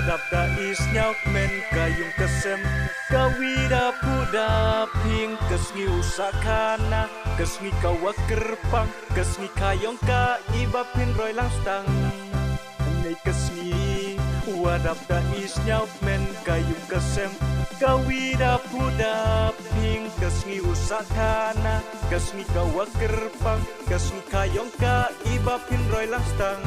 Wadapda isnyauk men kayung kesem kawida puda ping kesngi usakana kesngi kawa kerpang kesngi kayong ka ibapin roy langstang nei kesngi wadapda isnyauk men kayung kesem kawida puda ping kesngi usakana kesngi kawa kerpang kesngi kayong ka ibapin roy langstang.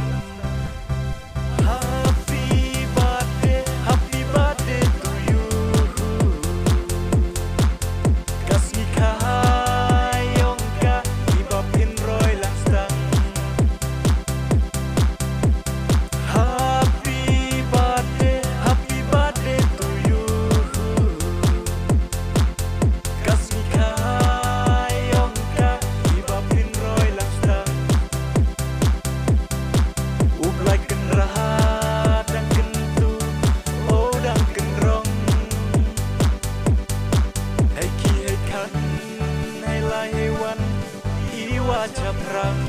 Caprang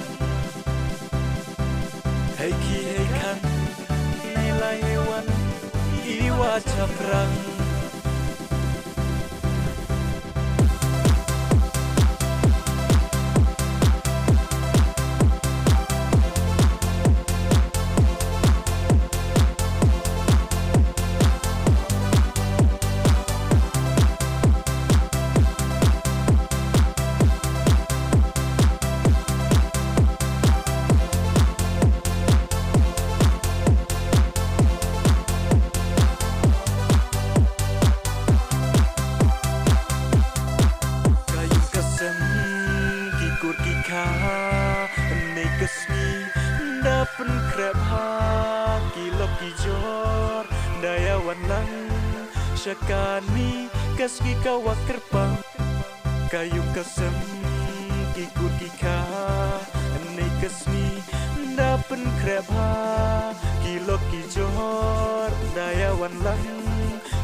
hai ki hai kan nei lai hewan iwa caprang. Nei kesni dapen krep ha kilop kijor daya wanang syakani keski kawa kerpang kayung kesem kikut kika nei kesni dapen krep ha kilop kijor daya wanang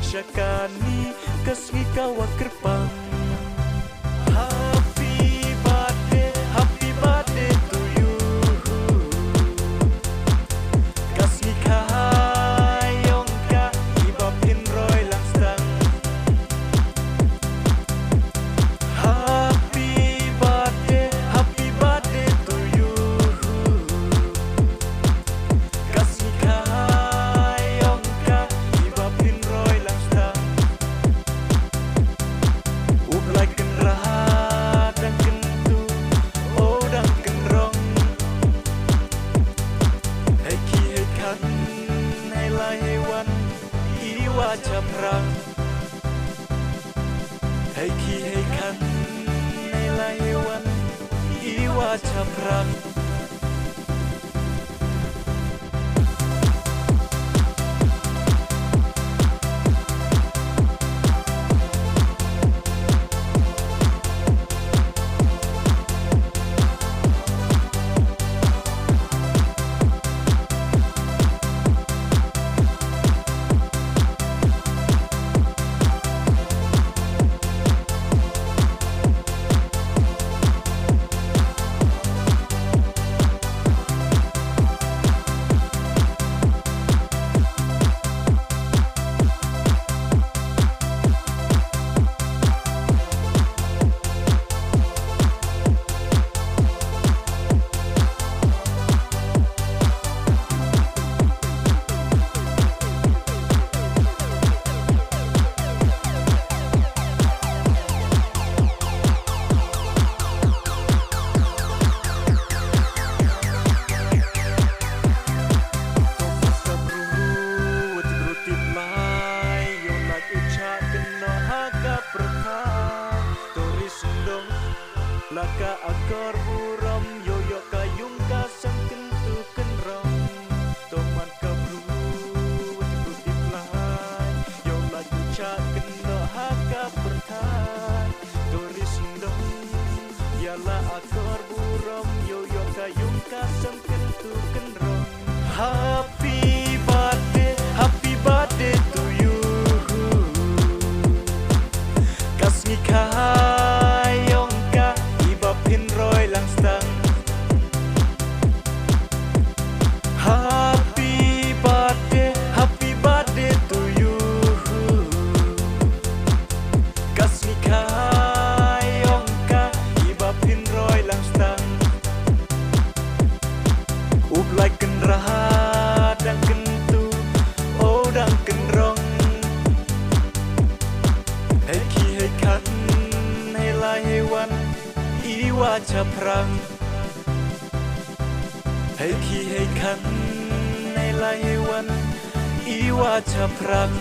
syakani keski kawa kerpang. Caprang hai ki hai kan nei lai hewan iwa caprang. Laka akar buram yoyo kayung kasang kentu kenrong toman kabru wati plai yo laju cak kena haka berkai turis ndong yala akar buram yoyo kayung kasang kentu kenrong. Happy birthday to you kasni kayong ka ibapin roy langstang. Happy birthday จะพรังให้ขี้ให้คันในหลายวันอีว่าจะพรัง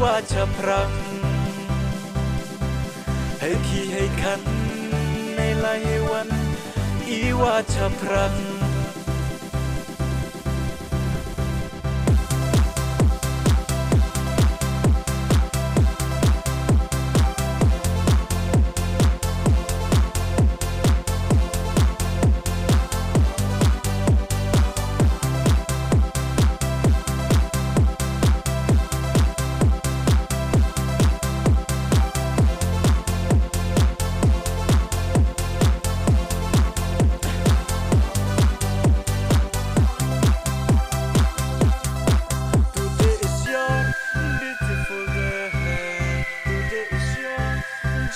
ว่าจะพรังให้ขี้ให้คันในหลายวันอีว่าจะพรัง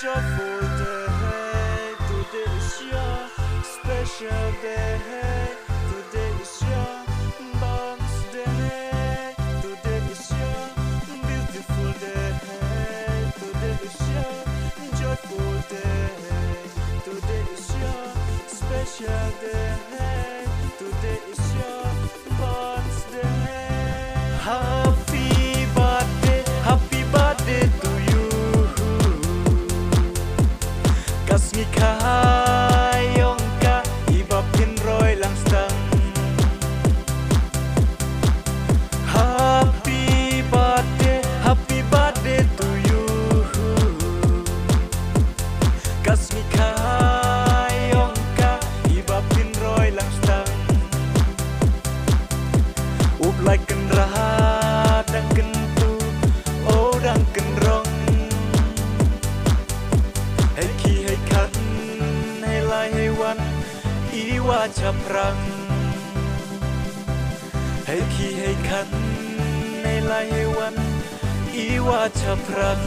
joyful day, today is your special day, today is your birthday, today is your beautiful day, today is your joyful day, today is your special day, today is your birthday. Happy birthday to you. Kasmi kayong ka iba pinroy lang stang happy birthday to you Kasmi kayong ka iba pinroy lang stang ublay kan rahat dang kentu oh dang kenrongอีว่าจะพรังให้ขี้ให้คันในหลายวันอีว่าจะพรัง